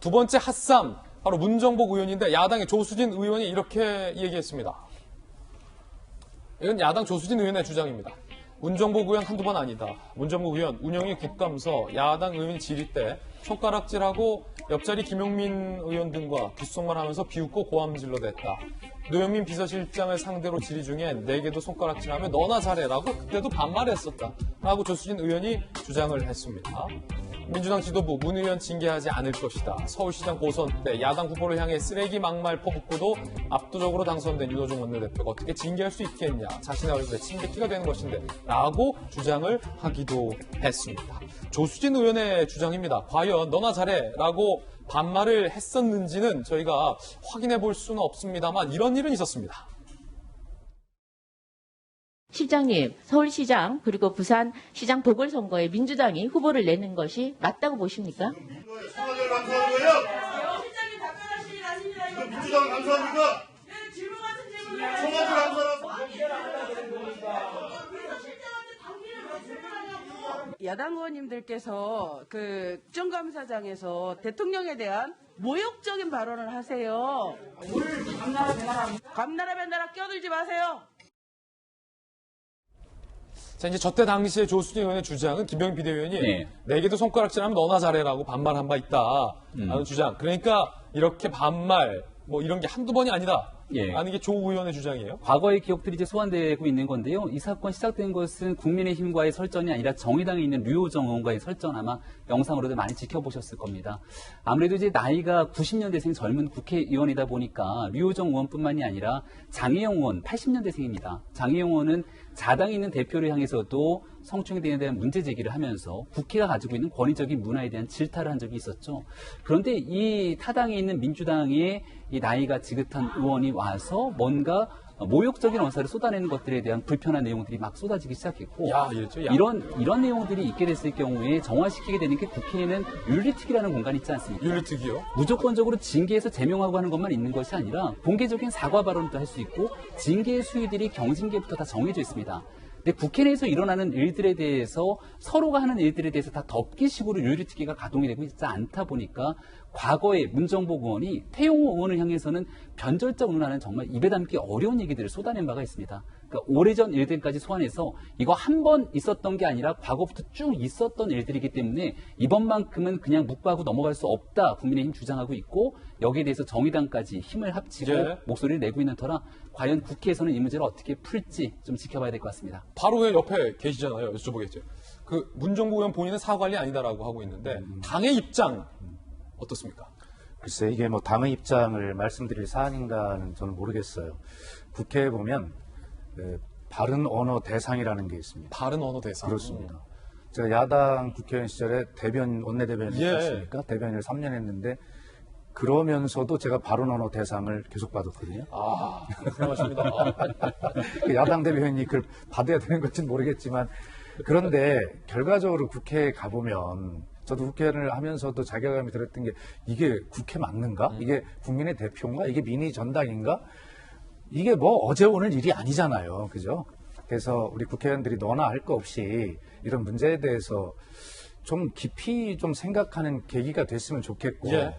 두 번째 핫삼, 바로 문정복 의원인데 야당의 조수진 의원이 이렇게 얘기했습니다. 이건 야당 조수진 의원의 주장입니다. 문정복 의원 한두 번 아니다. 문정복 의원 운영이 국감서 야당 의원 질의 때 손가락질하고 옆자리 김용민 의원 등과 귓속말 하면서 비웃고 고함질로 댔다. 노영민 비서실장을 상대로 질의 중에 내게도 손가락질하며 너나 잘해라고 그때도 반말했었다. 라고 조수진 의원이 주장을 했습니다. 민주당 지도부 문 의원 징계하지 않을 것이다. 서울시장 고선 때 야당 후보를 향해 쓰레기 막말 퍼붓고도 압도적으로 당선된 윤호중 원내대표가 어떻게 징계할 수 있겠냐. 자신의 얼굴에 침뱉기가 되는 것인데 라고 주장을 하기도 했습니다. 조수진 의원의 주장입니다. 과연 너나 잘해 라고 반말을 했었는지는 저희가 확인해 볼 수는 없습니다만 이런 일은 있었습니다. 실장님, 서울시장 그리고 부산시장 보궐선거에 민주당이 후보를 내는 것이 맞다고 보십니까? 청와대를 감사하는 거예요? 실장님 답변하시지 않습니다. 이거 민주당을 감사합니까? 네, 질문 같은 질문을 청와대를 감사하는 야당 의원님들께서 그 국정감사장에서 대통령에 대한 모욕적인 발언을 하세요. 감나라 밴나라 껴들지 마세요. 자, 이제 저때 당시에 조수진 의원의 주장은 김병인 비대위원이 네. 내게도 손가락질하면 너나 잘해라고 반말한 바 있다. 라는 주장. 그러니까 이렇게 반말 뭐 이런 게 한두 번이 아니다. 예. 라는 게 조 의원의 주장이에요. 과거의 기억들이 이제 소환되고 있는 건데요. 이 사건 시작된 것은 국민의힘과의 설전이 아니라 정의당에 있는 류호정 의원과의 설전 아마 영상으로도 많이 지켜보셨을 겁니다. 아무래도 이제 나이가 90년대생 젊은 국회의원이다 보니까 류호정 의원뿐만이 아니라 장혜영 의원 80년대생입니다. 장혜영 의원은 자당에 있는 대표를 향해서도 성추행에 대한 문제 제기를 하면서 국회가 가지고 있는 권위적인 문화에 대한 질타를 한 적이 있었죠. 그런데 이 타당에 있는 민주당의 이 나이가 지긋한 의원이 와서 뭔가 모욕적인 언사를 쏟아내는 것들에 대한 불편한 내용들이 막 쏟아지기 시작했고 야, 이랬죠. 야. 이런 내용들이 있게 됐을 경우에 정화시키게 되는 게 국회에는 윤리특위라는 공간이 있지 않습니까? 윤리특위요? 무조건적으로 징계해서 제명하고 하는 것만 있는 것이 아니라 공개적인 사과 발언도 할 수 있고 징계의 수위들이 경징계부터 다 정해져 있습니다. 근데 국회 내에서 일어나는 일들에 대해서 서로가 하는 일들에 대해서 다 덮기식으로 윤리특위가 가동이 되고 있지 않다 보니까 과거에 문정복 의원이 태용호 의원을 향해서는 변절자 운운하는 정말 입에 담기 어려운 얘기들을 쏟아낸 바가 있습니다. 그러니까 오래전 일들까지 소환해서 이거 한 번 있었던 게 아니라 과거부터 쭉 있었던 일들이기 때문에 이번만큼은 그냥 묵과하고 넘어갈 수 없다 국민의힘 주장하고 있고 여기에 대해서 정의당까지 힘을 합치고 예. 목소리를 내고 있는 터라 과연 국회에서는 이 문제를 어떻게 풀지 좀 지켜봐야 될 것 같습니다. 바로 왜 옆에 계시잖아요. 여쭤보겠죠. 그 문정복 의원 본인은 사과관리 아니다라고 하고 있는데 당의 입장 어떻습니까? 글쎄 이게 뭐 당의 입장을 말씀드릴 사안인가는 저는 모르겠어요. 국회에 보면 바른 언어 대상이라는 게 있습니다. 바른 언어 대상. 그렇습니다. 제가 야당 국회의원 시절에 원내대변인 예. 했으니까 대변인을 3년 했는데 그러면서도 제가 바른 언어 대상을 계속 받았거든요. 아, 훌륭하십니다. 야당 대변인이 그걸 받아야 되는 건지는 모르겠지만 그런데 결과적으로 국회에 가보면 저도 국회의원을 하면서도 자괴감이 들었던 게 이게 국회 맞는가? 이게 국민의 대표인가? 이게 민의 전당인가? 이게 뭐 어제 오늘 일이 아니잖아요. 그죠? 그래서 우리 국회의원들이 너나 할 거 없이 이런 문제에 대해서 좀 깊이 좀 생각하는 계기가 됐으면 좋겠고 예.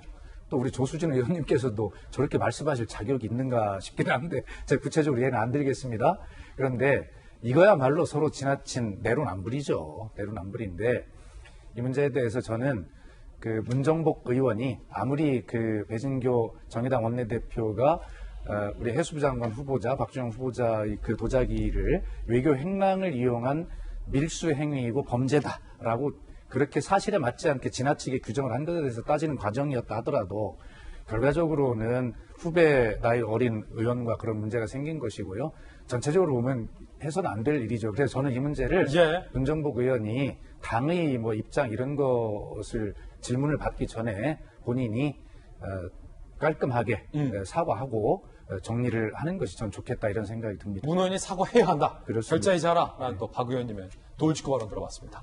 또 우리 조수진 의원님께서도 저렇게 말씀하실 자격이 있는가 싶긴 한데 제가 구체적으로 이해는 안 드리겠습니다. 그런데 이거야말로 서로 지나친 내로남불이죠. 내로남불인데 이 문제에 대해서 저는 그 문정복 의원이 아무리 그 배진교 정의당 원내대표가 우리 해수부 장관 후보자 박준영 후보자의 그 도자기를 외교 행랑을 이용한 밀수 행위이고 범죄다라고 그렇게 사실에 맞지 않게 지나치게 규정을 한 것에 대해서 따지는 과정이었다 하더라도 결과적으로는 후배 나이 어린 의원과 그런 문제가 생긴 것이고요. 전체적으로 보면 해서는 안 될 일이죠. 그래서 저는 이 문제를 예. 문정복 의원이 당의 뭐 입장 이런 것을 질문을 받기 전에 본인이 깔끔하게 사과하고 정리를 하는 것이 전 좋겠다 이런 생각이 듭니다. 문 의원이 사과해야 한다. 그렇습니다. 결자이자라 라는 또 박 의원님의 돌직구 발언 들어봤습니다.